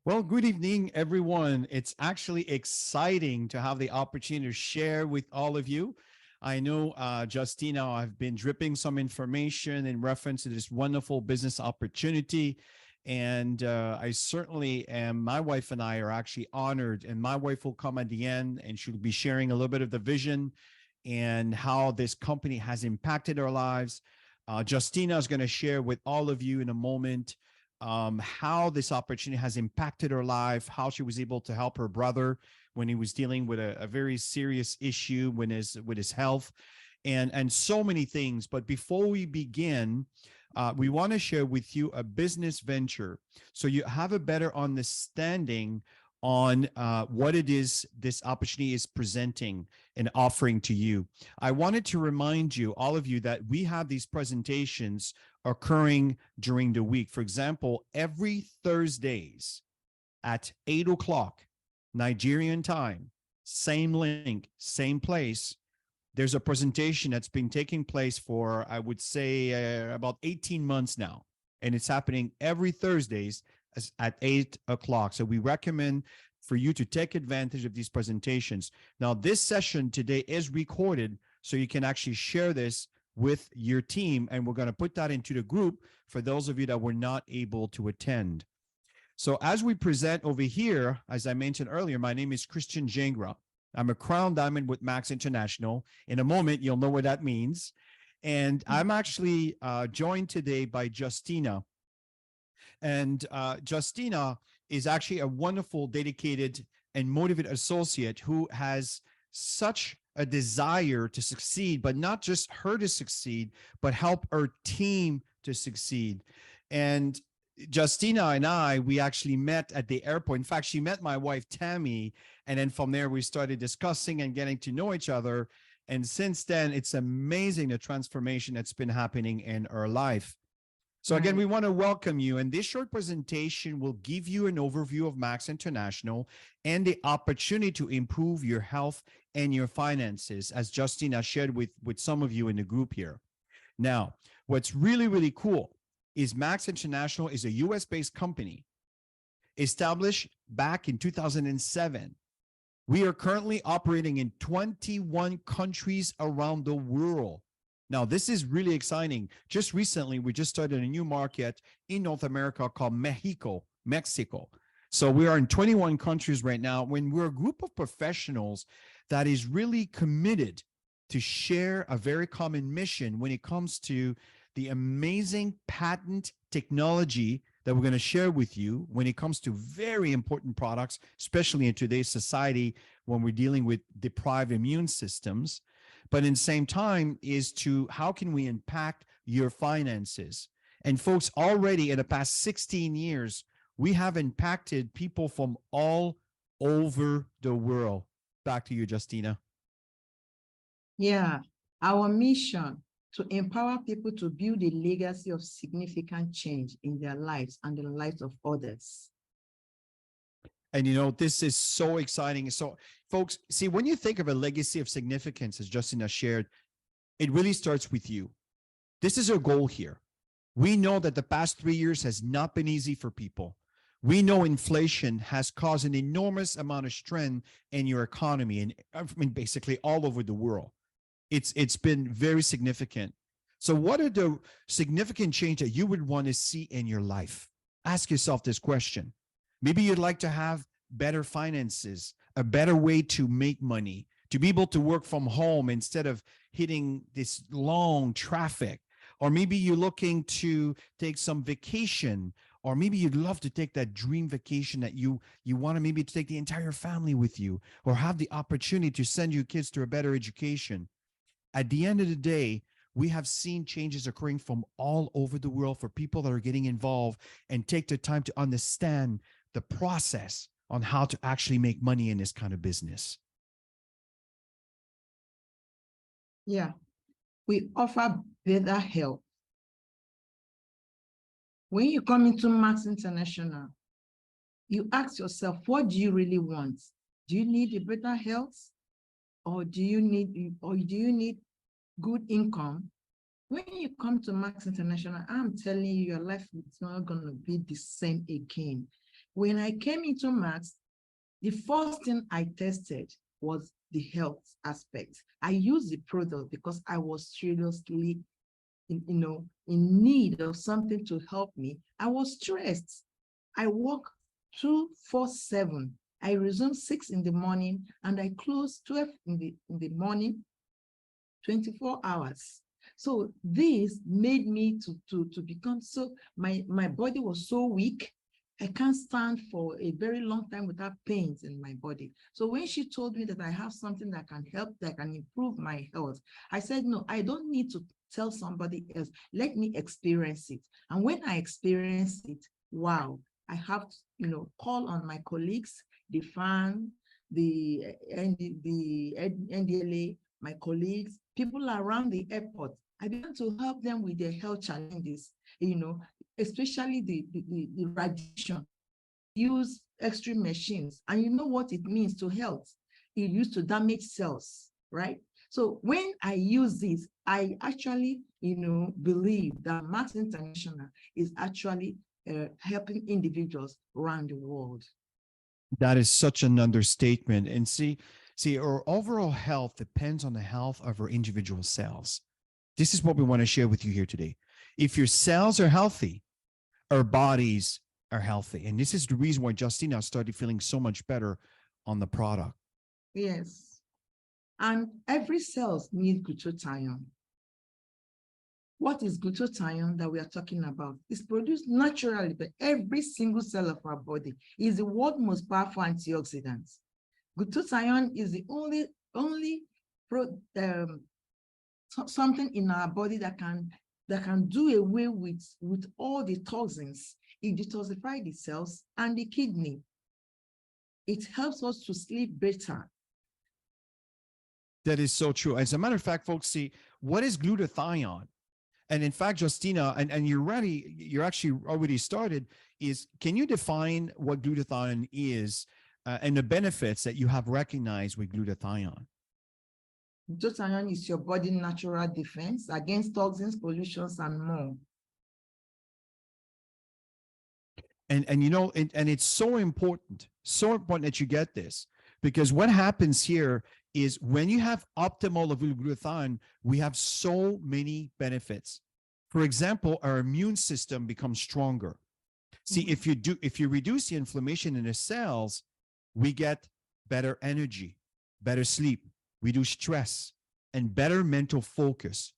Well, good evening, everyone. It's actually exciting to have the opportunity to share with all of you. I know, Justina, I've been dripping some information in reference to this wonderful business opportunity. And I certainly am, my wife and I are actually honored. And my wife will come at the end and she'll be sharing a little bit of the vision and how this company has impacted our lives. Justina is going to share with all of you in a moment how this opportunity has impacted her life, how she was able to help her brother when he was dealing with a very serious issue with his health, and so many things. But before we begin, we want to share with you a business venture so you have a better understanding on what it is this opportunity is presenting and offering to you. I wanted to remind you, all of you, that we have these presentations occurring during the week. For example, every Thursdays at 8 o'clock Nigerian time, same link, same place, there's a presentation that's been taking place for, I would say, about 18 months now. And it's happening every Thursdays at 8 o'clock. So we recommend for you to take advantage of these presentations. Now, this session today is recorded, so you can actually share this with your team, and we're going to put that into the group for those of you that were not able to attend. So as we present over here, as I mentioned earlier, my name is Christian Jengra. I'm a Crown Diamond with Max International. In a moment, you'll know what that means. And I'm actually joined today by Justina. And Justina is actually a wonderful, dedicated, and motivated associate who has such a desire to succeed, but not just her to succeed, but help her team to succeed. And Justina and I, we actually met at the airport. In fact, she met my wife, Tammy. And then from there, we started discussing and getting to know each other. And since then, it's amazing the transformation that's been happening in her life. So again, we want to welcome you. And this short presentation will give you an overview of Max International and the opportunity to improve your health and your finances, as Justina shared with some of you in the group here. Now, what's really, really cool is Max International is a US-based company established back in 2007. We are currently operating in 21 countries around the world. Now, this is really exciting. Just recently, we just started a new market in North America called Mexico. So we are in 21 countries right now. When we're a group of professionals that is really committed to share a very common mission when it comes to the amazing patent technology that we're going to share with you when it comes to very important products, especially in today's society when we're dealing with deprived immune systems. But in the same time is to how can we impact your finances? And folks, already in the past 16 years, we have impacted people from all over the world. Back to you, Justina. Yeah, our mission to empower people to build a legacy of significant change in their lives and the lives of others. And you know, this is so exciting. So, folks, see, when you think of a legacy of significance, as Justina shared, it really starts with you. This is our goal here. We know that the past 3 years has not been easy for people. We know inflation has caused an enormous amount of strain in your economy, and I mean, basically all over the world. It's been very significant. So what are the significant change that you would want to see in your life? Ask yourself this question. Maybe you'd like to have better finances, a better way to make money, to be able to work from home instead of hitting this long traffic. Or maybe you're looking to take some vacation, or maybe you'd love to take that dream vacation that you want to maybe take the entire family with you, or have the opportunity to send your kids to a better education. At the end of the day, we have seen changes occurring from all over the world for people that are getting involved and take the time to understand the process on how to actually make money in this kind of business. Yeah, we offer better health. When you come into Max International, you ask yourself, what do you really want? Do you need a better health? Or do you need good income? When you come to Max International, I'm telling you, your life is not going to be the same again. When I came into Max, the first thing I tested was the health aspect. I used the product because I was seriously in need of something to help me. I was stressed. I work 24/7. I resume 6 in the morning and I close 12 in the morning, 24 hours. So this made me to become my body was so weak. I can't stand for a very long time without pains in my body. So when she told me that I have something that can help, that can improve my health, I said, no, I don't need to tell somebody else. Let me experience it. And when I experience it, wow, I have to, call on my colleagues, the FAN, the NDLA, my colleagues, people around the airport. I began to help them with their health challenges, especially the radiation. Use extreme machines, and you know what it means to health. It used to damage cells, right? So when I use this, I actually, believe that Max International is actually helping individuals around the world. That is such an understatement. And see, our overall health depends on the health of our individual cells. This is what we want to share with you here today. If your cells are healthy, our bodies are healthy. And this is the reason why Justina started feeling so much better on the product. Yes. And every cell needs glutathione. What is glutathione that we are talking about? It's produced naturally by every single cell of our body. It's the world's most powerful antioxidant. Glutathione is the only something in our body that can do away with all the toxins. It detoxifies the cells and the kidney. It helps us to sleep better. That is so true. As a matter of fact, folks, see, what is glutathione? And in fact, Justina, and you're actually already started, can you define what glutathione is and the benefits that you have recognized with glutathione? Glutathione is your body's natural defense against toxins, pollutions, and more. And it's so important that you get this, because what happens here is when you have optimal level of glutathione, we have so many benefits. For example, our immune system becomes stronger. See, if you reduce the inflammation in the cells, we get better energy, better sleep, reduce stress, and better mental focus.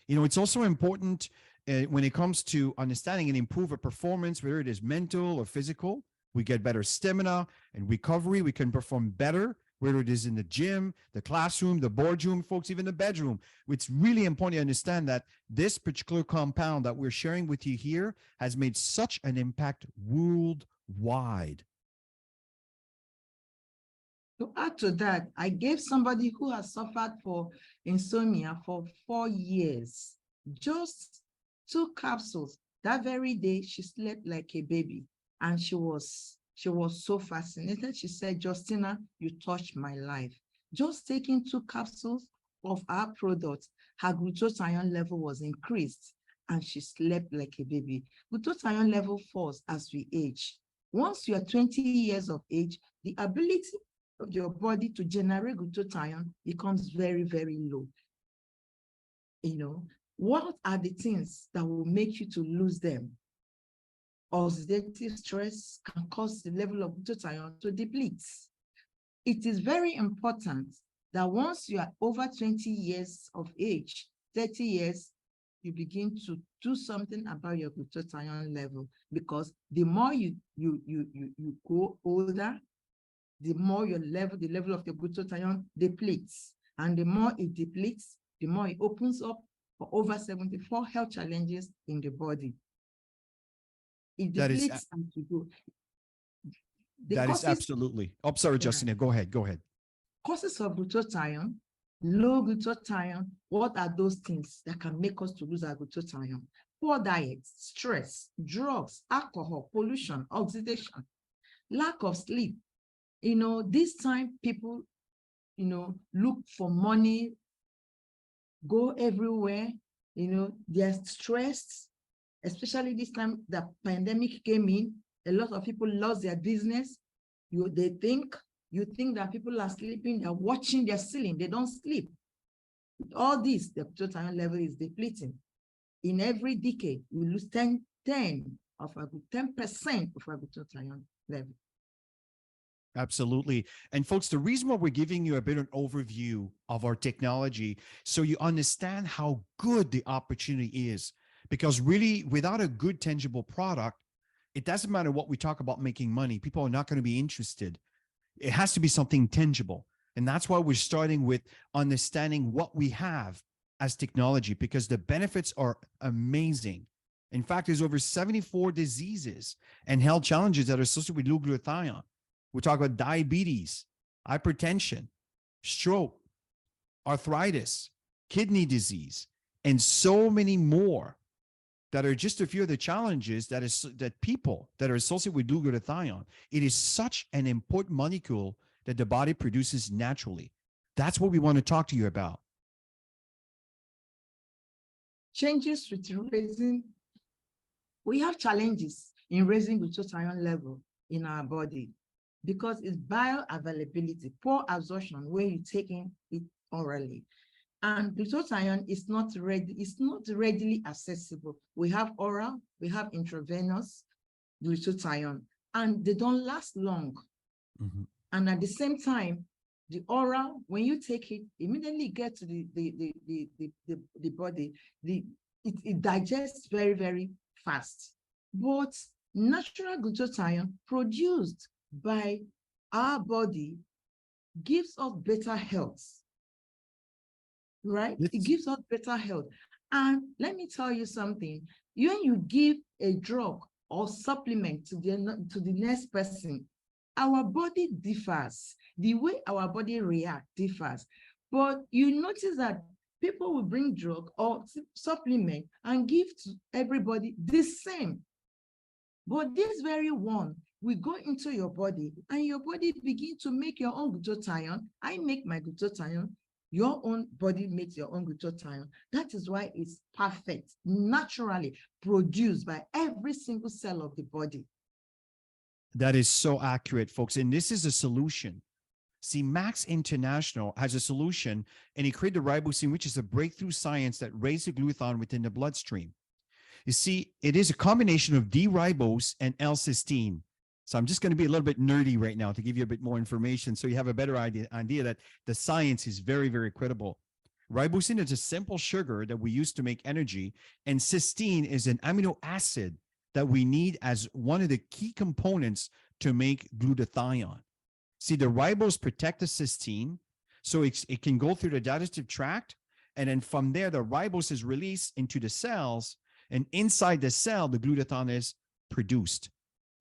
It's also important when it comes to understanding and improve our performance, whether it is mental or physical. We get better stamina and recovery. We can perform better, whether it is in the gym, the classroom, the boardroom, folks, even the bedroom. It's really important to understand that this particular compound that we're sharing with you here has made such an impact worldwide. To add to that, I gave somebody who has suffered for insomnia for 4 years just 2 capsules. That very day, she slept like a baby, and she was so fascinated. She said, Justina, you touched my life. Just taking 2 capsules of our product, her glutathione level was increased, and she slept like a baby. Glutathione level falls as we age. Once you are 20 years of age, the ability of your body to generate glutathione becomes very, very low. What are the things that will make you to lose them? Oxidative stress can cause the level of glutathione to deplete. It is very important that once you are over 20 years of age, 30 years, you begin to do something about your glutathione level, because the more you go older, the more the level of your glutathione depletes. And the more it depletes, the more it opens up for over 74 health challenges in the body. It depletes as you go. That is absolutely. Oh, sorry, Justina, go ahead. Causes of glutathione, low glutathione, what are those things that can make us to lose our glutathione? Poor diet, stress, drugs, alcohol, pollution, oxidation, lack of sleep. This time people, look for money, go everywhere, they're stressed, especially this time the pandemic came in. A lot of people lost their business. You think that people are sleeping, they're watching their ceiling, they don't sleep. With all this, the glutathione level is depleting. In every decade, we lose 10% of our glutathione level. Absolutely. And folks, the reason why we're giving you a bit of an overview of our technology, so you understand how good the opportunity is, because really without a good tangible product, it doesn't matter what we talk about making money. People are not going to be interested. It has to be something tangible. And that's why we're starting with understanding what we have as technology, because the benefits are amazing. In fact, there's over 74 diseases and health challenges that are associated with low glutathione. We talk about diabetes, hypertension, stroke, arthritis, kidney disease, and so many more that are just a few of the challenges that people that are associated with glutathione. It is such an important molecule that the body produces naturally. That's what we want to talk to you about. Changes with raising, we have challenges in raising glutathione level in our body because it's bioavailability, poor absorption when you take it orally. And glutathione is not readily accessible. We have oral, we have intravenous glutathione, and they don't last long. Mm-hmm. And at the same time, the oral, when you take it, immediately get to the body, it digests very, very fast. But natural glutathione produced by our body gives us better health. Right? It gives us better health. And let me tell you something. When you give a drug or supplement to the next person, our body differs. The way our body reacts differs. But you notice that people will bring drug or supplement and give to everybody the same. But this very one will go into your body and your body begin to make your own glutathione. I make my glutathione. Your own body makes your own glutathione. That is why it's perfect, naturally produced by every single cell of the body. That is so accurate, folks. And this is a solution. See, Max International has a solution, and he created the ribosine, which is a breakthrough science that raises the glutathione within the bloodstream. You see, it is a combination of D-ribose and L-cysteine. So I'm just going to be a little bit nerdy right now to give you a bit more information so you have a better idea that the science is very, very credible. Ribosine is a simple sugar that we use to make energy, and cysteine is an amino acid that we need as one of the key components to make glutathione. See, the ribose protects the cysteine, so it can go through the digestive tract, and then from there, the ribose is released into the cells, and inside the cell, the glutathione is produced.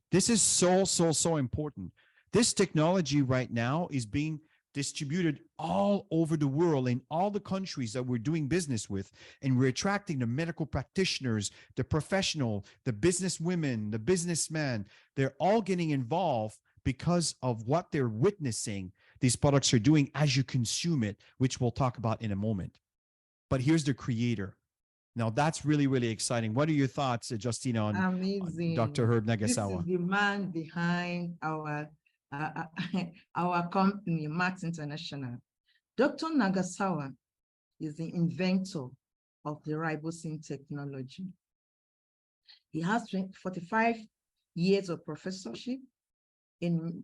This is so important. This technology right now is being distributed all over the world in all the countries that we're doing business with. And we're attracting the medical practitioners, the professional, the business women, the businessmen. They're all getting involved because of what they're witnessing these products are doing as you consume it, which we'll talk about in a moment. But here's the creator. Now, that's really, really exciting. What are your thoughts, Justina, on Dr. Herb Nagasawa? This is the man behind our company, Max International. Dr. Nagasawa is the inventor of the ribosine technology. He has 45 years of professorship in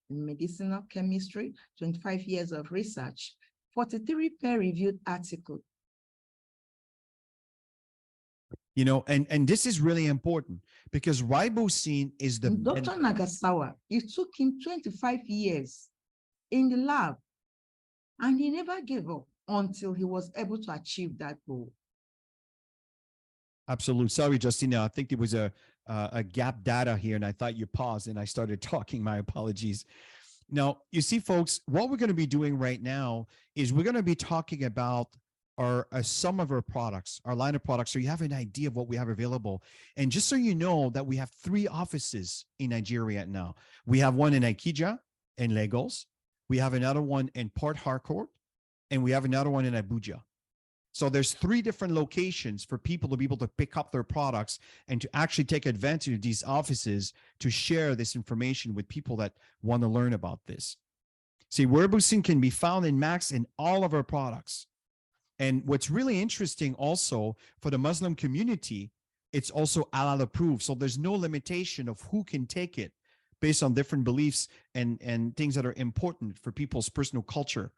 medicinal chemistry, 25 years of research, 43 peer-reviewed articles. You know, and this is really important because ribosine is the... Dr. Nagasawa, it took him 25 years in the lab, and he never gave up until he was able to achieve that goal. Absolutely. Sorry, Justina, I think there was a gap data here, and I thought you paused and I started talking. My apologies. Now, you see, folks, what we're going to be doing right now is we're going to be talking about some of our products, our line of products, so you have an idea of what we have available. And just so you know that we have 3 offices in Nigeria now. We have one in Ikeja and Lagos. We have another one in Port Harcourt, and we have another one in Abuja. So there's 3 different locations for people to be able to pick up their products and to actually take advantage of these offices to share this information with people that want to learn about this. See, word boosting can be found in Max in all of our products. And what's really interesting also for the Muslim community, it's also halal approved. So there's no limitation of who can take it based on different beliefs and things that are important for people's personal culture.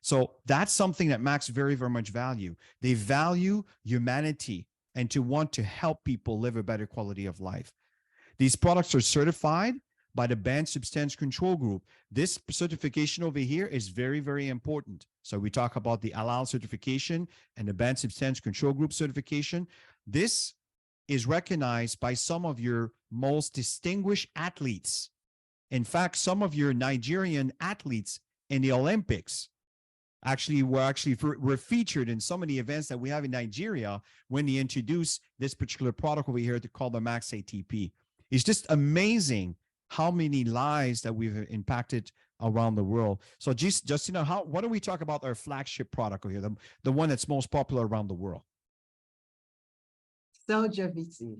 So that's something that Max very, very much value. They value humanity and to want to help people live a better quality of life. These products are certified by the Banned Substance Control Group. This certification over here is very, very important. So we talk about the halal certification and the Banned Substance Control Group certification. This is recognized by some of your most distinguished athletes. In fact, some of your Nigerian athletes in the Olympics were featured in so many events that we have in Nigeria when they introduced this particular product over here to call the Max ATP. It's just amazing how many lives that we've impacted around the world. So Justina, why don't we talk about our flagship product over here, the one that's most popular around the world? Cellgevity,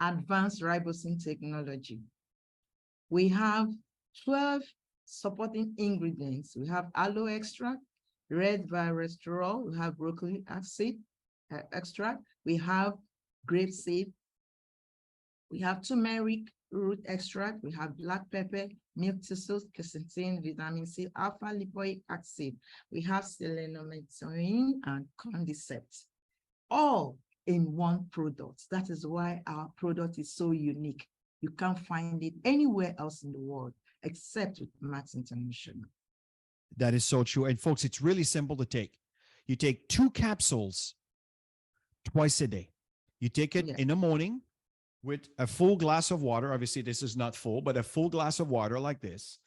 advanced ribosome technology. We have 12 supporting ingredients. We have aloe extract, red resveratrol, we have broccoli acid extract, we have grapeseed, we have turmeric root extract, we have black pepper, milk thistle, quercetin, vitamin C, alpha lipoic acid, we have selenomethanin and cordyceps, all in one product. That is why our product is so unique. You can't find it anywhere else in the world except with Max International. That is so true. And folks, it's really simple to take. You take 2 capsules twice a day. You take it in the morning with a full glass of water. Obviously, this is not full, but a full glass of water like this.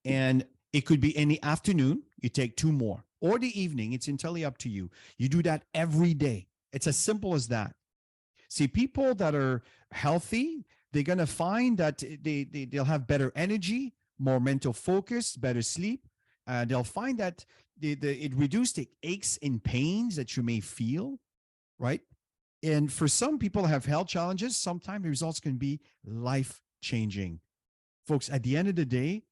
And it could be in the afternoon. You take 2 more, or the evening. It's entirely up to you. You do that every day. It's as simple as that. See, people that are healthy, they're going to find that they'll have better energy, more mental focus, better sleep. They'll find that it reduces the aches and pains that you may feel, right? And for some people that have health challenges, sometimes the results can be life-changing. Folks, at the end of the day,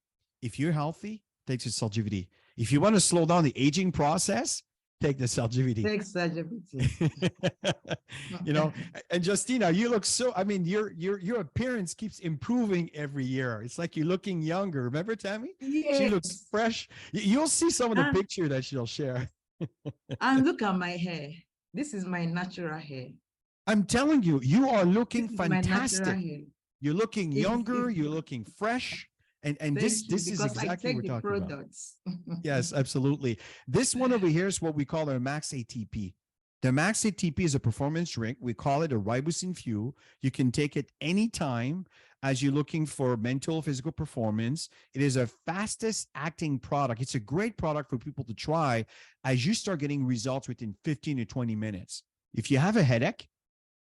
if you're healthy, take the Cellgevity. If you want to slow down the aging process, take the Cellgevity. Take Cellgevity. You know, and Justina, you look so, I mean, your appearance keeps improving every year. It's like you're looking younger. Remember, Tammy? Yes. She looks fresh. You'll see some of the picture that she'll share. And look at my hair. This is my natural hair. I'm telling you, you are looking fantastic. You're looking younger, you're looking fresh. And this is exactly what we're talking about. Yes, absolutely. This one over here is what we call our Max ATP. The Max ATP is a performance drink. We call it a ribosine fuel. You can take it anytime as you're looking for mental, physical performance. It is a fastest acting product. It's a great product for people to try as you start getting results within 15 to 20 minutes. If you have a headache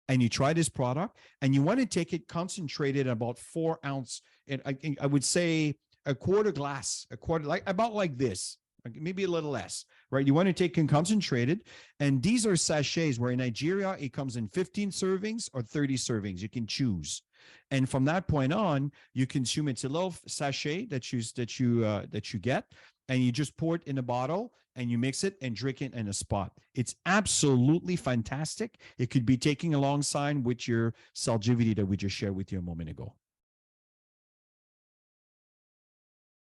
and you try this product and you want to take it concentrated about 4 ounce, and I would say a quarter glass, about like this, maybe a little less, right? You want to take it concentrated. And these are sachets where in Nigeria, it comes in 15 servings or 30 servings. You can choose. And from that point on, you consume it's a little sachet that you get, and you just pour it in a bottle and you mix it and drink it in a spot. It's absolutely fantastic. It could be taken alongside with your Cellgevity that we just shared with you a moment ago.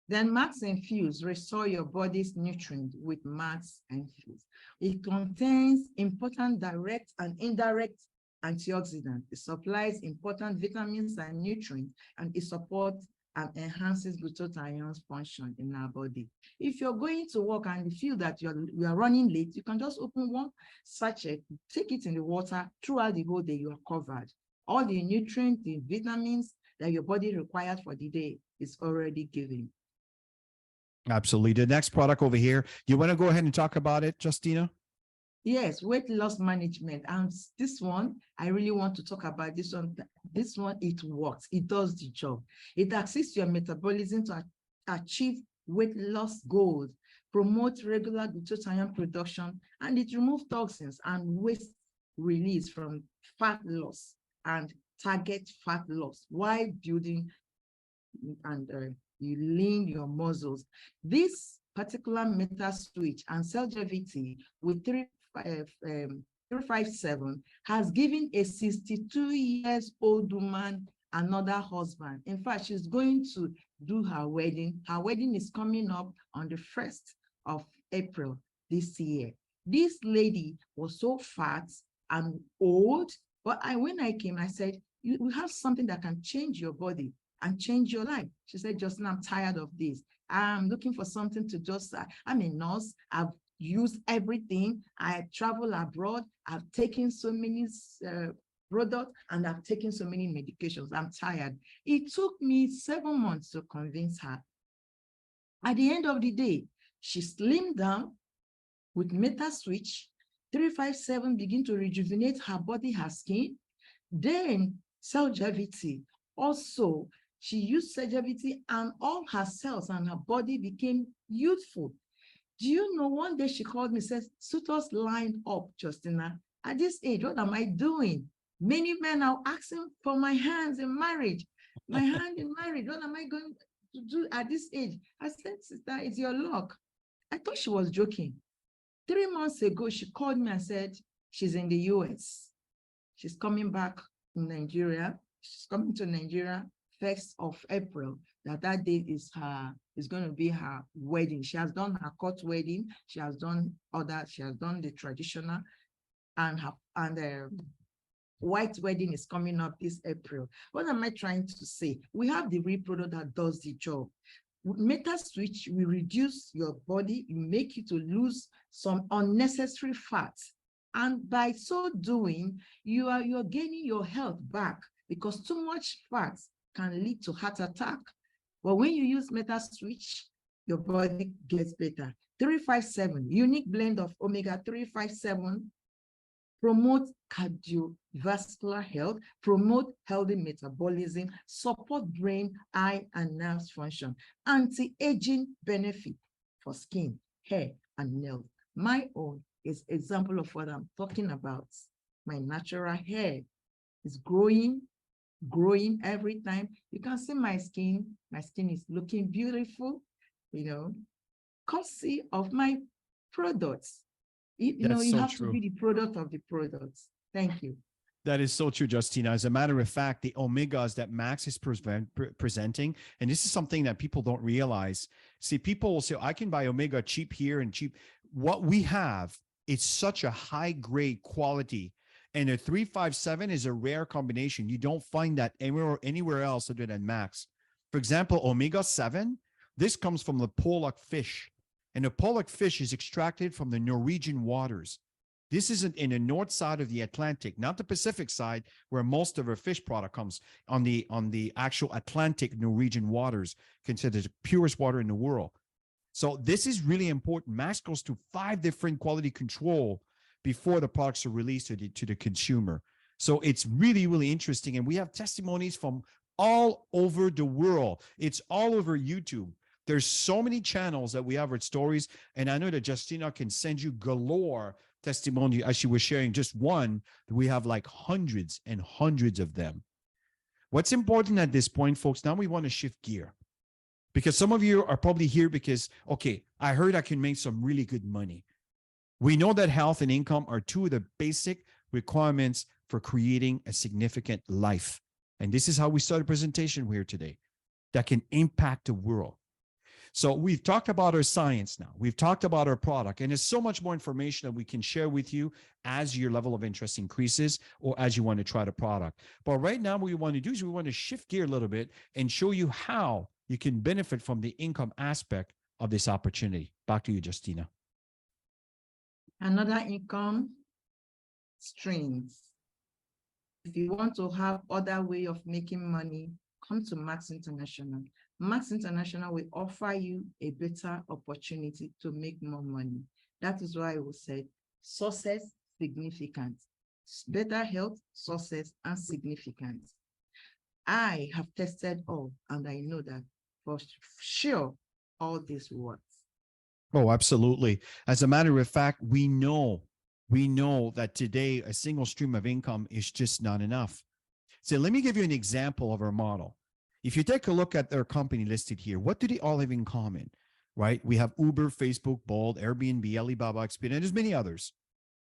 Then Max Infuse, restore your body's nutrient with Max Infuse. It contains important direct and indirect antioxidants. It supplies important vitamins and nutrients, and it supports and enhances glutathione's function in our body. If you're going to work and you feel that you are running late, you can just open one sachet, take it in the water. Throughout the whole day, you are covered. All the nutrients, the vitamins that your body requires for the day is already given. Absolutely. The next product over here, you want to go ahead and talk about it, Justina? Yes, weight loss management. And this one, I really want to talk about this one. This one, it works. It does the job. It assists your metabolism to achieve weight loss goals, promotes regular glutathione production, and it removes toxins and waste release from fat loss and target fat loss while building and you lean your muscles. This particular meta switch and Cellgevity with 357 has given a 62 years old woman another husband. In fact, she's going to do her wedding. Her wedding is coming up on the 1st of April this year. This lady was so fat and old, but when I came, I said, we have something that can change your body and change your life. She said, Justin, I'm tired of this. I'm looking for something to just, I'm a nurse. I've used everything. I travel abroad. I've taken so many products and I've taken so many medications. I'm tired. It took me 7 months to convince her. At the end of the day, she slimmed down with Meta Switch. 357 begin to rejuvenate her body, her skin. Then Cellgevity. Also, she used Cellgevity and all her cells and her body became youthful. Do you know, one day she called me and says, suitors lined up, Justina. At this age, what am I doing? Many men are asking for my hands in marriage. My hand in marriage, what am I going to do at this age? I said, sister, it's your luck. I thought she was joking. 3 months ago, she called me and said, she's in the US. She's coming back in Nigeria. She's coming to Nigeria 1st of April. That day is going to be her wedding. She has done her court wedding. She has done the traditional, and white wedding is coming up this April. What am I trying to say? We have the real product that does the job. Meta Switch will reduce your body, make you to lose some unnecessary fats. And by so doing, you're gaining your health back, because too much fat can lead to heart attack. But when you use Meta Switch, your body gets better. 357, unique blend of omega 357, promote cardiovascular health, promote healthy metabolism, support brain, eye, and nerves function, anti-aging benefit for skin, hair, and nails. My own is example of what I'm talking about. My natural hair is growing every time. You can see my skin. My skin is looking beautiful, courtesy of my products. You have to be the product of the products. Thank you. That is so true, Justina. As a matter of fact, the omegas that Max is presenting, and this is something that people don't realize. See, people will say, I can buy omega cheap here and cheap. What we have, it's such a high grade quality. And a 357 is a rare combination. You don't find that anywhere else other than Max. For example, omega 7, this comes from the pollock fish. And the pollock fish is extracted from the Norwegian waters. This isn't in the north side of the Atlantic, not the Pacific side, where most of our fish product comes on the actual Atlantic Norwegian waters, considered the purest water in the world. So this is really important. Max goes to 5 different quality control before the products are released to the consumer. So it's really, really interesting. And we have testimonies from all over the world. It's all over YouTube. There's so many channels that we have with stories. And I know that Justina can send you galore testimony. As she was sharing just one, we have like hundreds and hundreds of them. What's important at this point, folks, now we want to shift gear, because some of you are probably here because, okay, I heard I can make some really good money. We know that health and income are 2 of the basic requirements for creating a significant life. And this is how we start a presentation here today that can impact the world. So we've talked about our science now. We've talked about our product, and there's so much more information that we can share with you as your level of interest increases or as you want to try the product. But right now, what we want to do is we want to shift gear a little bit and show you how you can benefit from the income aspect of this opportunity. Back to you, Justina. Another income streams. If you want to have other way of making money, come to Max International. Max International will offer you a better opportunity to make more money. That is why I will say success, significance, better health, success, and significance. I have tested all, and I know that for sure all this works. Oh, absolutely. As a matter of fact, we know that today a single stream of income is just not enough. So let me give you an example of our model. If you take a look at their company listed here, what do they all have in common? Right? We have Uber, Facebook, Bolt, Airbnb, Alibaba, Expedia, and there's many others.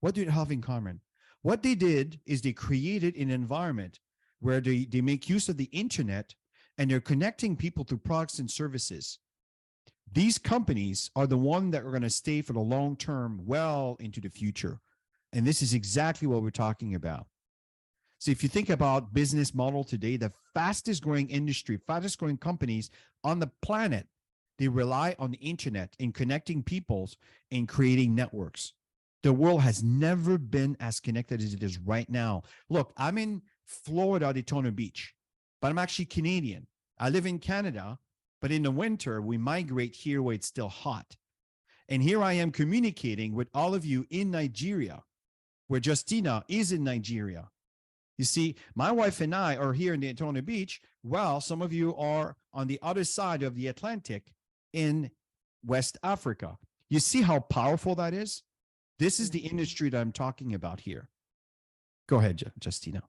What do they have in common? What they did is they created an environment where they make use of the internet and they're connecting people through products and services. These companies are the one that are going to stay for the long term, well into the future. And this is exactly what we're talking about. So if you think about business model today, the fastest growing industry, fastest growing companies on the planet, they rely on the internet in connecting peoples and creating networks. The world has never been as connected as it is right now. Look, I'm in Florida, Daytona Beach, but I'm actually Canadian. I live in Canada, but in the winter, we migrate here where it's still hot. And here I am communicating with all of you in Nigeria, where Justina is in Nigeria. You see, my wife and I are here in Daytona Beach, while some of you are on the other side of the Atlantic in West Africa. You see how powerful that is? This is the industry that I'm talking about here. Go ahead, Justina.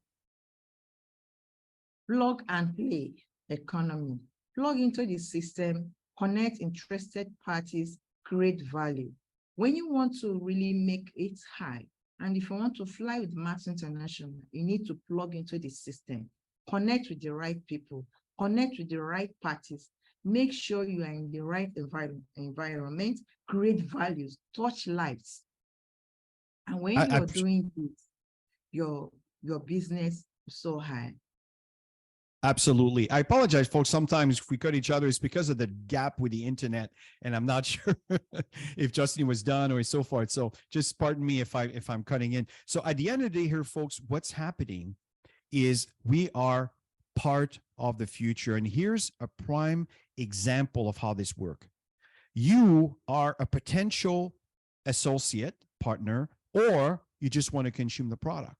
Plug and play economy. Plug into the system, connect interested parties, create value. When you want to really make it high, and if you want to fly with Max International, you need to plug into the system, connect with the right people, connect with the right parties, make sure you are in the right environment, create values, touch lives. And when you're doing this, your business is so high. Absolutely. I apologize, folks. Sometimes if we cut each other, it's because of the gap with the internet, and I'm not sure if Justin was done or so forth. So just pardon me if I'm cutting in. So at the end of the day here, folks, what's happening is we are part of the future. And here's a prime example of how this works. You are a potential associate, partner, or you just want to consume the product.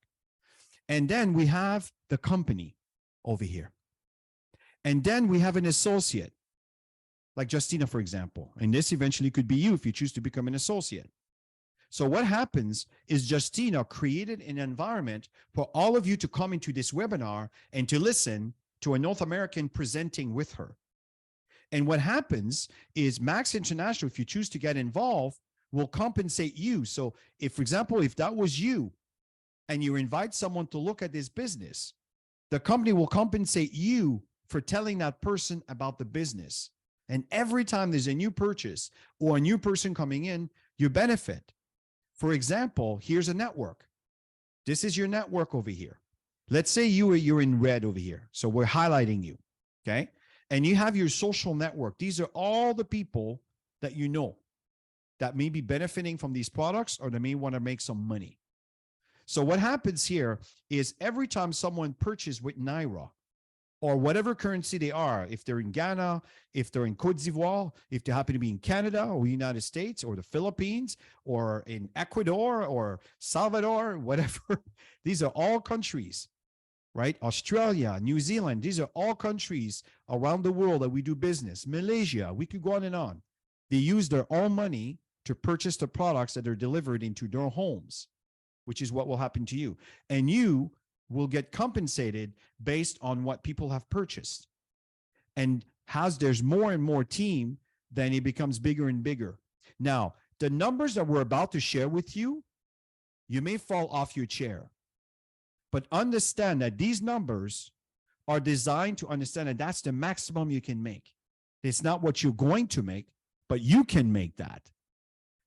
And then we have the company over here. And then we have an associate, like Justina, for example. And this eventually could be you if you choose to become an associate. So what happens is Justina created an environment for all of you to come into this webinar and to listen to a North American presenting with her. And what happens is Max International, if you choose to get involved, will compensate you. So if, for example, if that was you and you invite someone to look at this business, the company will compensate you for telling that person about the business. And every time there's a new purchase or a new person coming in, you benefit. For example, here's a network. This is your network over here. Let's say you're in red over here. So we're highlighting you, okay? And you have your social network. These are all the people that you know that may be benefiting from these products or they may want to make some money. So what happens here is every time someone purchases with Naira or whatever currency they are, if they're in Ghana, if they're in Côte d'Ivoire, if they happen to be in Canada or the United States or the Philippines or in Ecuador or Salvador, whatever, these are all countries, right? Australia, New Zealand, these are all countries around the world that we do business. Malaysia, we could go on and on. They use their own money to purchase the products that are delivered into their homes, which is what will happen to you. And you will get compensated based on what people have purchased. And as there's more and more team, then it becomes bigger and bigger. Now, the numbers that we're about to share with you, you may fall off your chair. But understand that these numbers are designed to understand that that's the maximum you can make. It's not what you're going to make, but you can make that.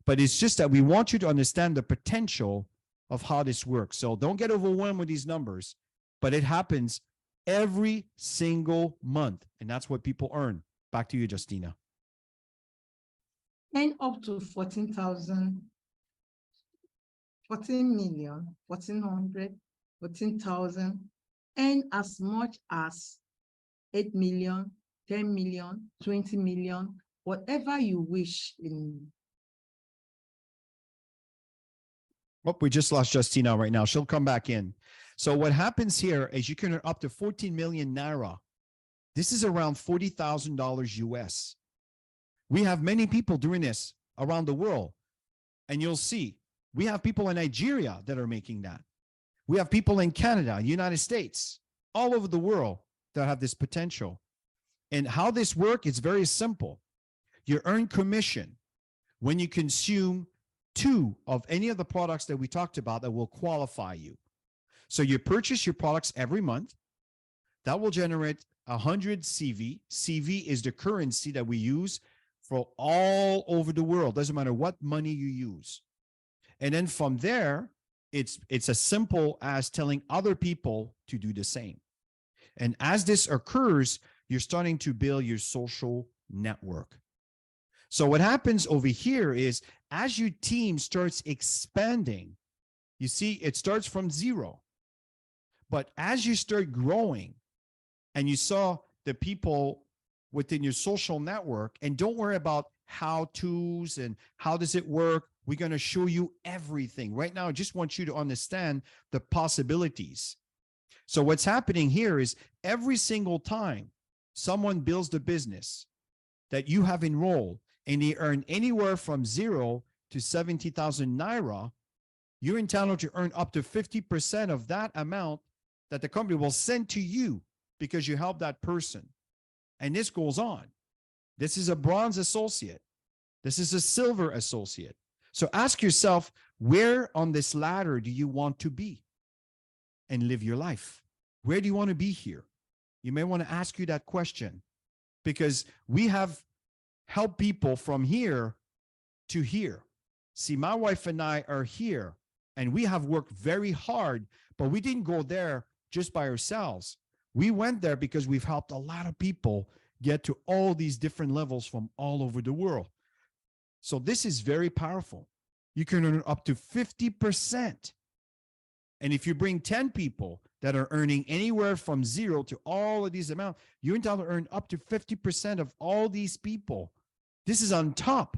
But it's just that we want you to understand the potential of how this works. So don't get overwhelmed with these numbers, but it happens every single month. And that's what people earn. Back to you, Justina. And up to 14,000, 14 million, 1,400, 14,000, and as much as 8 million, 10 million, 20 million, whatever you wish in. Oh, we just lost Justina right now. She'll come back in. So what happens here is you can earn up to 14 million Naira. This is around $40,000 US. We have many people doing this around the world. And you'll see, we have people in Nigeria that are making that. We have people in Canada, United States, all over the world that have this potential. And how this works is very simple. You earn commission when you consume 2 of any of the products that we talked about that will qualify you. So you purchase your products every month. That will generate 100 CV. CV is the currency that we use for all over the world. Doesn't matter what money you use. And then from there, it's as simple as telling other people to do the same. And as this occurs, you're starting to build your social network. So what happens over here is as your team starts expanding, you see, it starts from 0. But as you start growing and you saw the people within your social network, and don't worry about how-tos and how does it work. We're going to show you everything. Right now, I just want you to understand the possibilities. So what's happening here is every single time someone builds the business that you have enrolled and they earn anywhere from 0 to 70,000 Naira, you're entitled to earn up to 50% of that amount that the company will send to you because you helped that person. And this goes on. This is a bronze associate. This is a silver associate. So ask yourself, where on this ladder do you want to be and live your life? Where do you want to be here? You may want to ask you that question, because we have helped people from here to here. See, my wife and I are here, and we have worked very hard, but we didn't go there just by ourselves. We went there because we've helped a lot of people get to all these different levels from all over the world. So this is very powerful. You can earn up to 50%. And if you bring 10 people that are earning anywhere from 0 to all of these amounts, you're entitled to earn up to 50% of all these people. This is on top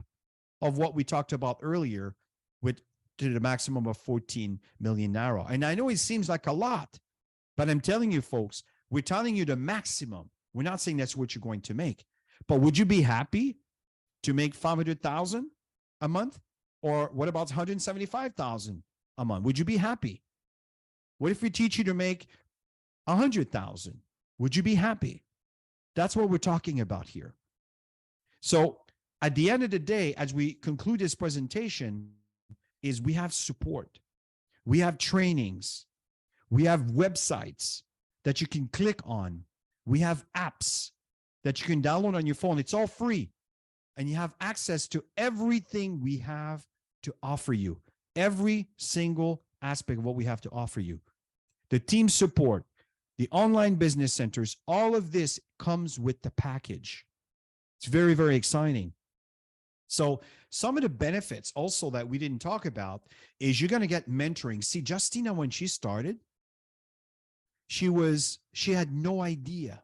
of what we talked about earlier with to the maximum of 14 million Naira. And I know it seems like a lot, but I'm telling you, folks, we're telling you the maximum. We're not saying that's what you're going to make. But would you be happy to make 500,000 a month? Or what about 175,000 a month? Would you be happy? What if we teach you to make 100,000? Would you be happy? That's what we're talking about here. So at the end of the day, as we conclude this presentation, is we have support. We have trainings. We have websites that you can click on. We have apps that you can download on your phone. It's all free. And you have access to everything we have to offer you. Every single aspect of what we have to offer you. The team support, the online business centers, all of this comes with the package. It's very, very exciting. So some of the benefits also that we didn't talk about is you're going to get mentoring. See, Justina, when she started, she had no idea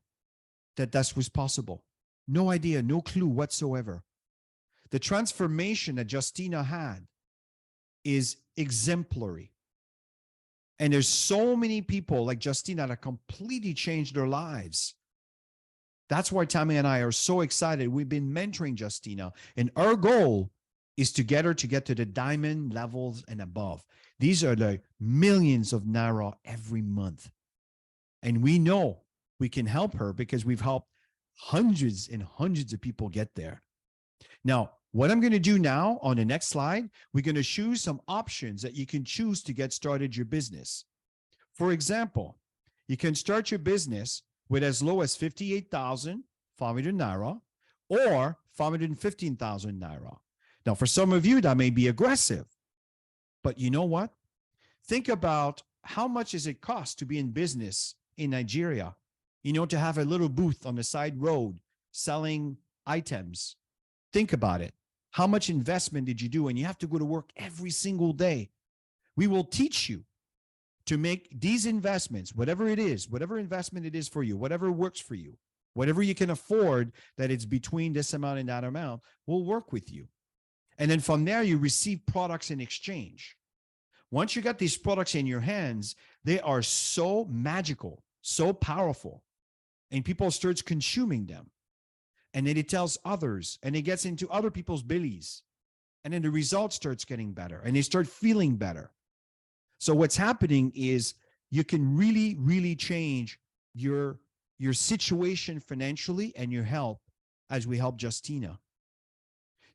that this was possible. No idea, no clue whatsoever. The transformation that Justina had is exemplary. And there's so many people like Justina that completely changed their lives. That's why Tammy and I are so excited. We've been mentoring Justina, and our goal is to get her to get to the diamond levels and above. These are the millions of Naira every month. And we know we can help her because we've helped hundreds and hundreds of people get there. Now, what I'm going to do now on the next slide, we're going to choose some options that you can choose to get started your business. For example, you can start your business with as low as 58,500 Naira or 515,000 Naira. Now, for some of you, that may be aggressive, but you know what? Think about how much does it cost to be in business in Nigeria, to have a little booth on the side road selling items. Think about it. How much investment did you do? And you have to go to work every single day. We will teach you to make these investments, whatever it is, whatever investment it is for you, whatever works for you, whatever you can afford that it's between this amount and that amount, we'll work with you. And then from there, you receive products in exchange. Once you got these products in your hands, they are so magical, so powerful, and people start consuming them. And then it tells others, and it gets into other people's bellies. And then the result starts getting better and they start feeling better. So what's happening is you can really, really change your situation financially and your health as we help Justina.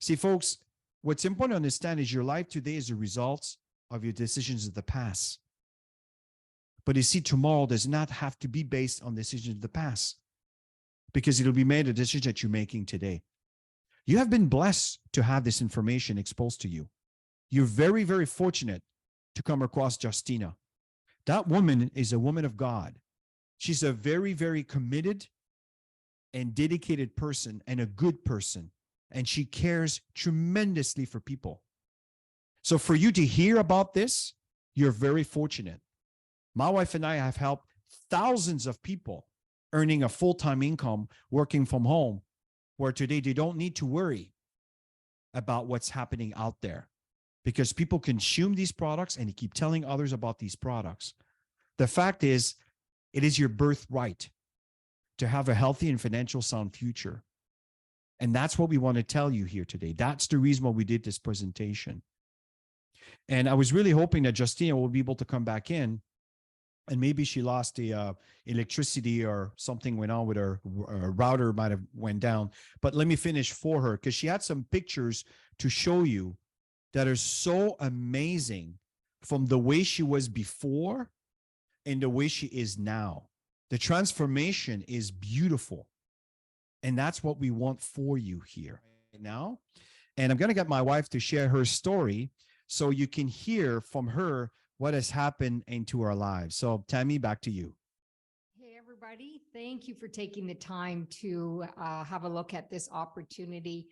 See, folks, what's important to understand is your life today is a result of your decisions of the past. But you see, tomorrow does not have to be based on decisions of the past because it'll be made a decision that you're making today. You have been blessed to have this information exposed to you. You're very, very fortunate to come across Justina. That woman is a woman of God. She's a very, very committed and dedicated person and a good person. And she cares tremendously for people. So for you to hear about this, you're very fortunate. My wife and I have helped thousands of people earning a full-time income, working from home, where today they don't need to worry about what's happening out there because people consume these products and they keep telling others about these products. The fact is, it is your birthright to have a healthy and financial sound future. And that's what we want to tell you here today. That's the reason why we did this presentation. And I was really hoping that Justina will be able to come back in, and maybe she lost the electricity or something went on with her router might have went down. But let me finish for her because she had some pictures to show you that are so amazing from the way she was before and the way she is now. The transformation is beautiful. And that's what we want for you here right now. And I'm going to get my wife to share her story so you can hear from her what has happened into our lives. So Tammy, back to you. Hey, everybody. Thank you for taking the time to have a look at this opportunity.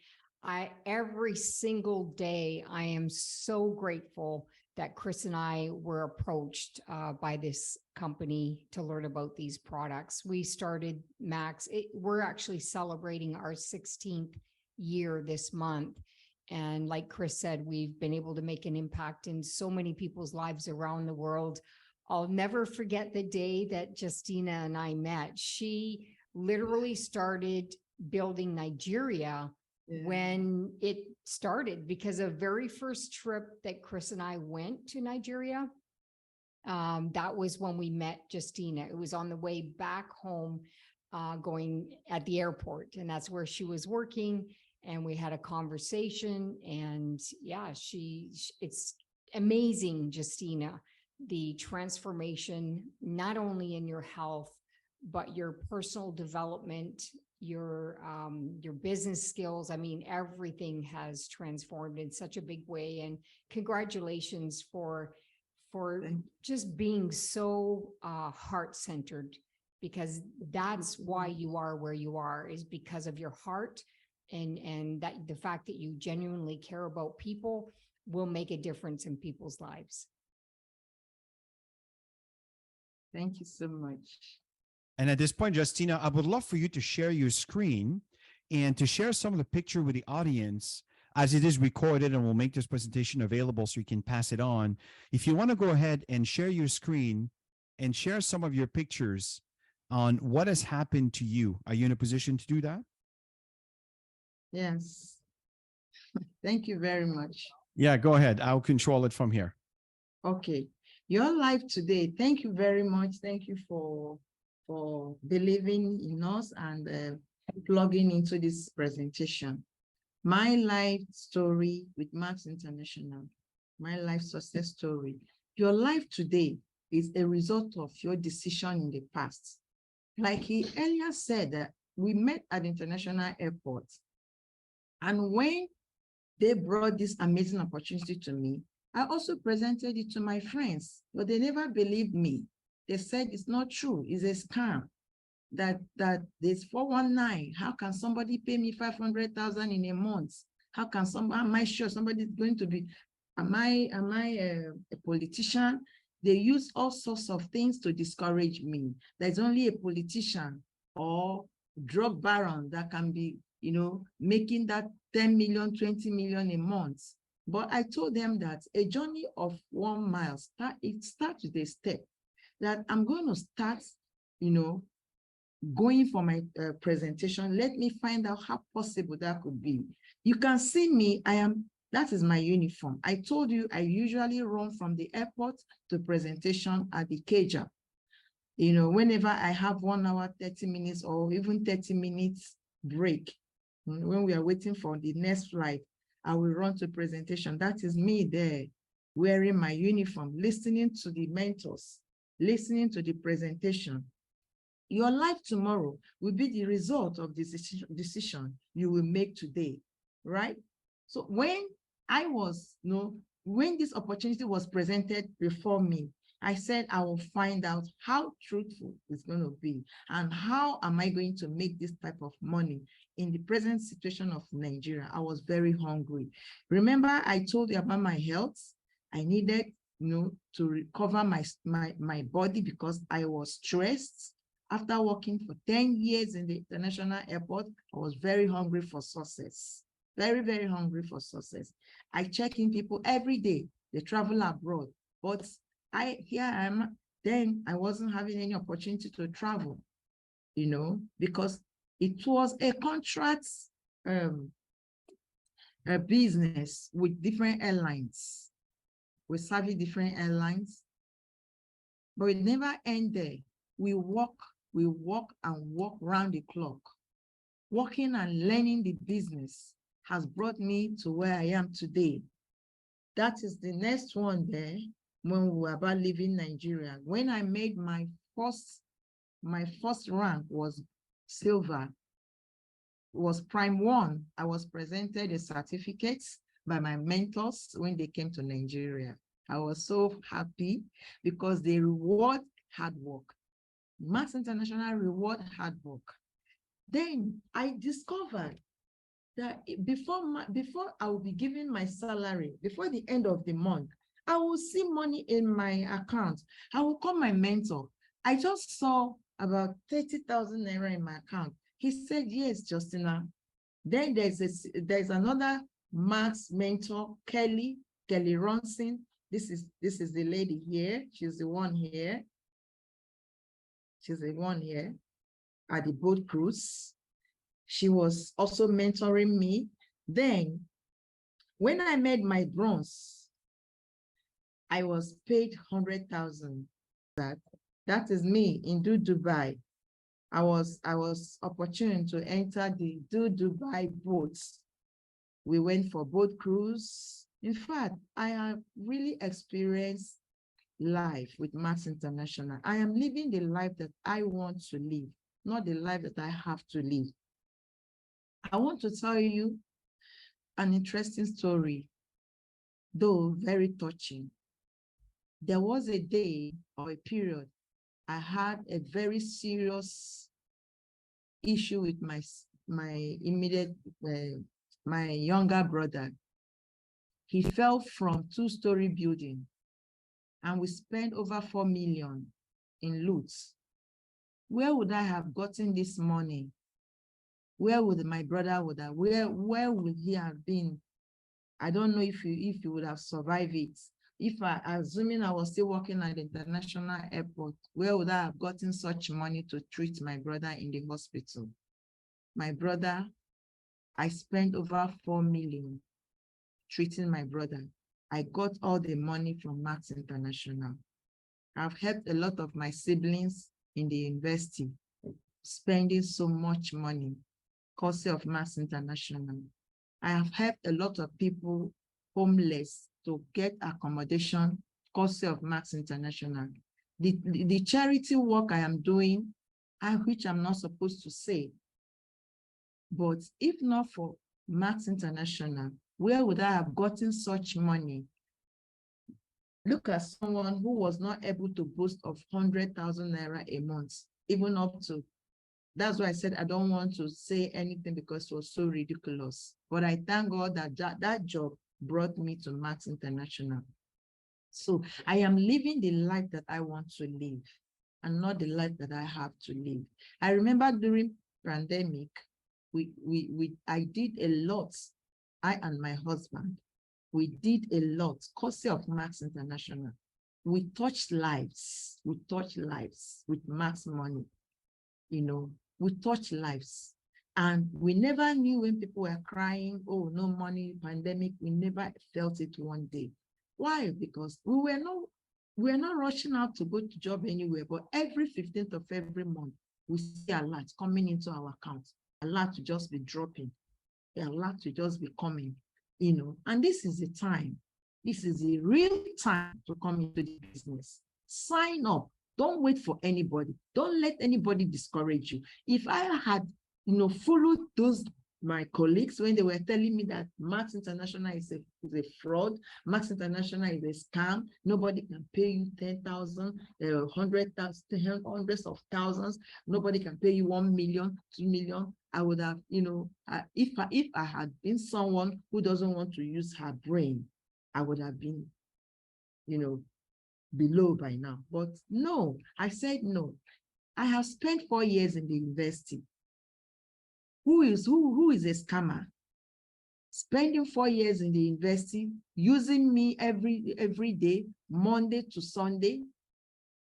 Every single day, I am so grateful that Chris and I were approached by this company to learn about these products. We started Max. We're actually celebrating our 16th year this month. And like Chris said, we've been able to make an impact in so many people's lives around the world. I'll never forget the day that Justina and I met. She literally started building Nigeria when it started, because the very first trip that Chris and I went to Nigeria, that was when we met Justina. It was on the way back home, going at the airport, and that's where she was working. And we had a conversation, and yeah, it's amazing, Justina, the transformation, not only in your health, but your personal development, your business skills. I mean, everything has transformed in such a big way. And congratulations for just being so heart-centered, because that's why you are where you are, is because of your heart. And that the fact that you genuinely care about people will make a difference in people's lives. Thank you so much. And at this point, Justina, I would love for you to share your screen and to share some of the picture with the audience, as it is recorded, and we'll make this presentation available so you can pass it on. If you want to go ahead and share your screen and share some of your pictures on what has happened to you. Are you in a position to do that? Yes. Thank you very much. Yeah, go ahead. I'll control it from here. Okay. Your life today, thank you very much. Thank you for believing in us and plugging into this presentation. My life story with Max International, my life success story. Your life today is a result of your decision in the past. Like he earlier said, that we met at the international airport. And when they brought this amazing opportunity to me, I also presented it to my friends, but they never believed me. They said it's not true, it's a scam, that there's 419. How can somebody pay me 500,000 in a month? How can somebody, am I sure somebody's going to be, am I a politician? They use all sorts of things to discourage me. There's only a politician or drug baron that can be, making that 10 million, 20 million a month. But I told them that a journey of 1 mile, it starts with a step, that I'm going to start, going for my presentation. Let me find out how possible that could be. You can see me, that is my uniform. I told you I usually run from the airport to presentation at the cager. You know, whenever I have 1 hour, 30 minutes, or even 30 minutes break, when we are waiting for the next flight, I will run to presentation. That is me there, wearing my uniform, listening to the mentors, listening to the presentation. Your life tomorrow will be the result of the decision you will make today, right? So when I was, when this opportunity was presented before me, I said, I will find out how truthful it's going to be and how am I going to make this type of money in the present situation of Nigeria. I was very hungry. Remember, I told you about my health. I needed, to recover my body because I was stressed. After working for 10 years in the international airport, I was very hungry for success. Very, very hungry for success. I check in people every day. They travel abroad, but here I am. Then I wasn't having any opportunity to travel, because it was a contract a business with different airlines. We serving different airlines, but it never ended. We walk and walk round the clock. Working and learning the business has brought me to where I am today. That is the next one there when we were about leaving Nigeria. When I made my first rank was silver, was prime one. I was presented a certificate by my mentors when they came to Nigeria. I was so happy because they reward hard work. Max International reward hard work. Then I discovered that before I will be given my salary, before the end of the month, I will see money in my account. I will call my mentor. I just saw about 30,000 Naira in my account. He said, yes, Justina. Then there's another Max mentor, Kelly Ronson. This is the lady here. She's the one here. She's the one here at the boat cruise. She was also mentoring me. Then, when I made my bronze, I was paid 100,000. That is me in Dubai. I was opportune to enter the Dubai boats. We went for boat cruise. In fact, I have really experienced life with Max International. I am living the life that I want to live, not the life that I have to live. I want to tell you an interesting story, though very touching. There was a day or a period I had a very serious issue with my immediate, my younger brother. He fell from 2-story building and we spent over 4 million in loot. Where would I have gotten this money? Where would my brother where would he have been? I don't know if he would have survived it. Assuming I was still working at the international airport, where would I have gotten such money to treat my brother in the hospital? My brother, I spent over 4 million treating my brother. I got all the money from Max International. I've helped a lot of my siblings in the university, spending so much money, courtesy of Max International. I have helped a lot of people homeless to get accommodation, courtesy of Max International. The charity work I am doing, which I'm not supposed to say, but if not for Max International, where would I have gotten such money? Look at someone who was not able to boast of 100,000 Naira a month, even up to. That's why I said I don't want to say anything because it was so ridiculous. But I thank God that that job brought me to Max International. So I am living the life that I want to live and not the life that I have to live. I remember during pandemic, I did a lot, I and my husband, we did a lot, courtesy of Max International. We touched lives with Max money. we touch lives. And we never knew when people were crying, oh, no money, pandemic. We never felt it one day. Why? Because we were not rushing out to go to job anywhere, but every 15th of every month, we see a lot coming into our account. A lot to just be dropping. A lot to just be coming, and this is the time. This is the real time to come into the business. Sign up. Don't wait for anybody. Don't let anybody discourage you. If I had, followed my colleagues when they were telling me that Max International is a fraud, Max International is a scam, nobody can pay you 10,000, 100,000, hundreds of thousands, nobody can pay you 1 million, 2 million. I would have, if I had been someone who doesn't want to use her brain, I would have been, below by now. But no, I said no. I have spent 4 years in the university. Who is a scammer? Spending 4 years in the university, using me every day, Monday to Sunday,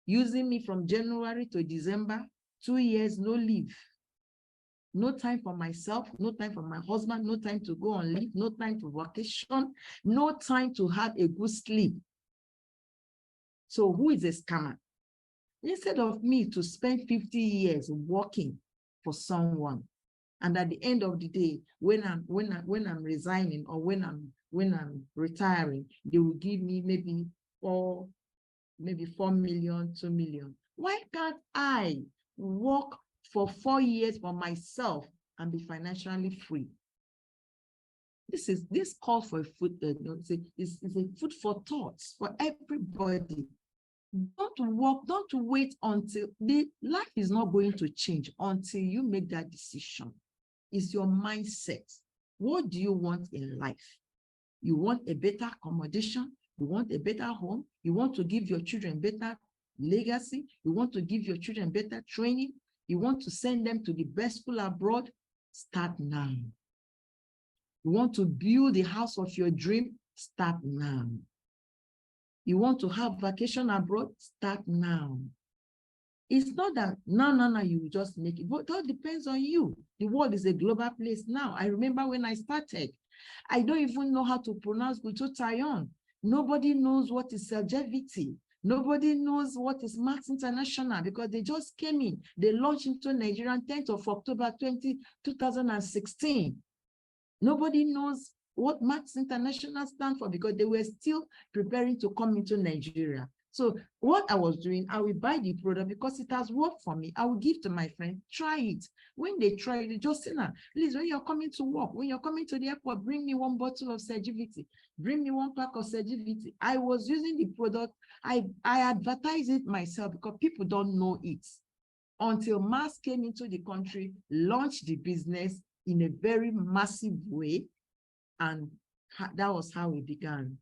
using me from January to December, 2 years, no leave. No time for myself, no time for my husband, no time to go on leave, no time for vacation, no time to have a good sleep. So who is a scammer? Instead of me to spend 50 years working for someone, and at the end of the day, when I'm resigning or when I'm retiring, they will give me maybe 4 million, 2 million. Why can't I work for 4 years for myself and be financially free? This calls for food. It's a food for thoughts for everybody. Don't wait until life is not going to change until you make that decision. It's your mindset. What do you want in life? You want a better accommodation? You want a better home? You want to give your children better legacy? You want to give your children better training? You want to send them to the best school abroad? Start now. You want to build the house of your dream? Start now. You want to have vacation abroad? Start now. It's not that no, you will just make it, but that depends on you. The world is a global place now. I remember when I started, I don't even know how to pronounce Glutathione. Nobody knows what is Selgevity. Nobody knows what is Max International because they just came in. They launched into Nigeria on 10th of October 2016. Nobody knows what Max International stands for because they were still preparing to come into Nigeria. So what I was doing, I will buy the product because it has worked for me. I will give to my friend, try it. When they try it, Justina, please, when you're coming to work, when you're coming to the airport, bring me 1 bottle of Sergivity. Bring me 1 pack of Sergivity. I was using the product. I advertise it myself because people don't know it. Until Max came into the country, launched the business in a very massive way. And that was how we began.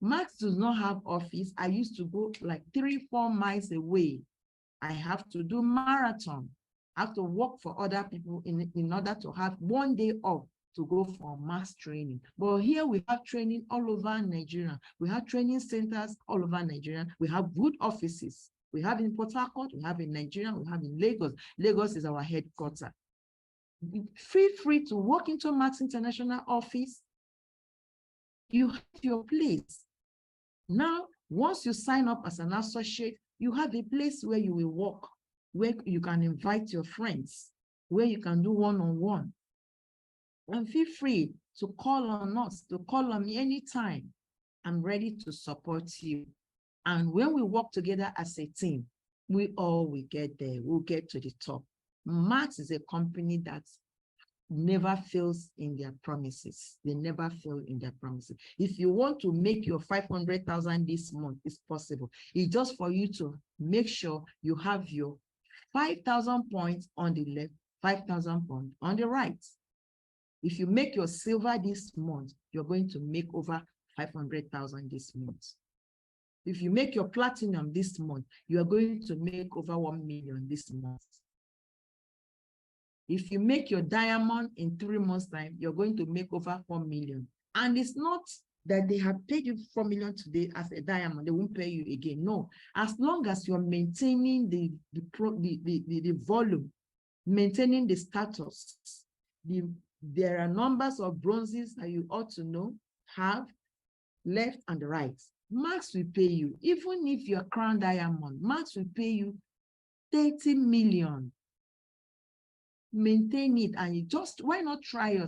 Max does not have office. I used to go like 3-4 miles away. I have to do marathon. I have to work for other people in order to have 1 day off to go for mass training. But here we have training all over Nigeria. We have training centers all over Nigeria. We have good offices. We have in Port Harcourt, we have in Nigeria, we have in Lagos. Lagos is our headquarters. Feel free to walk into Max International office. You have your place. Now, once you sign up as an associate, you have a place where you will work, where you can invite your friends, where you can do one-on-one. And feel free to call on us, to call on me anytime. I'm ready to support you. And when we work together as a team, we all will get there. We'll get to the top. Max is a company that never fails in their promises. They never fail in their promises. If you want to make your 500,000 this month, it's possible. It's just for you to make sure you have your 5,000 points on the left, 5,000 points on the right. If you make your silver this month, you're going to make over 500,000 this month. If you make your platinum this month, you are going to make over 1 million this month. If you make your diamond in 3 months' time, you're going to make over 4 million. And it's not that they have paid you 4 million today as a diamond, they won't pay you again. No, as long as you're maintaining the volume, maintaining the status, there are numbers of bronzes that you ought to know, have left and right. Max will pay you, even if you're crown diamond, Max will pay you 30 million. Maintain it, and you just, why not try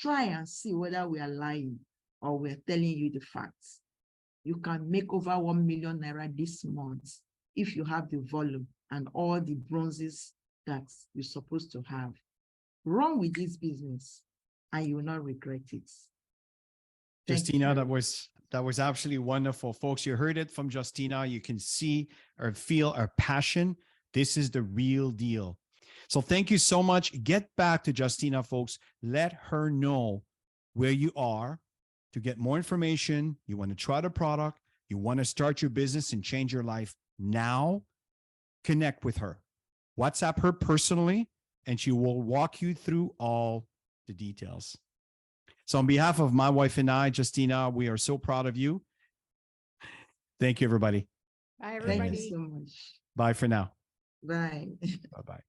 and see whether we are lying or we're telling you the facts. You can make over 1 million naira this month if you have the volume and all the bronzes that you're supposed to have. Run with this business and you will not regret it. Justina, that was absolutely wonderful. Folks, you heard it from Justina. You can see or feel our passion. This is the real deal. So thank you so much. Get back to Justina, folks. Let her know where you are to get more information. You want to try the product. You want to start your business and change your life now. Connect with her. WhatsApp her personally, and she will walk you through all the details. So on behalf of my wife and I, Justina, we are so proud of you. Thank you, everybody. Bye, everybody. Thank you so much. Bye for now. Bye. Bye-bye.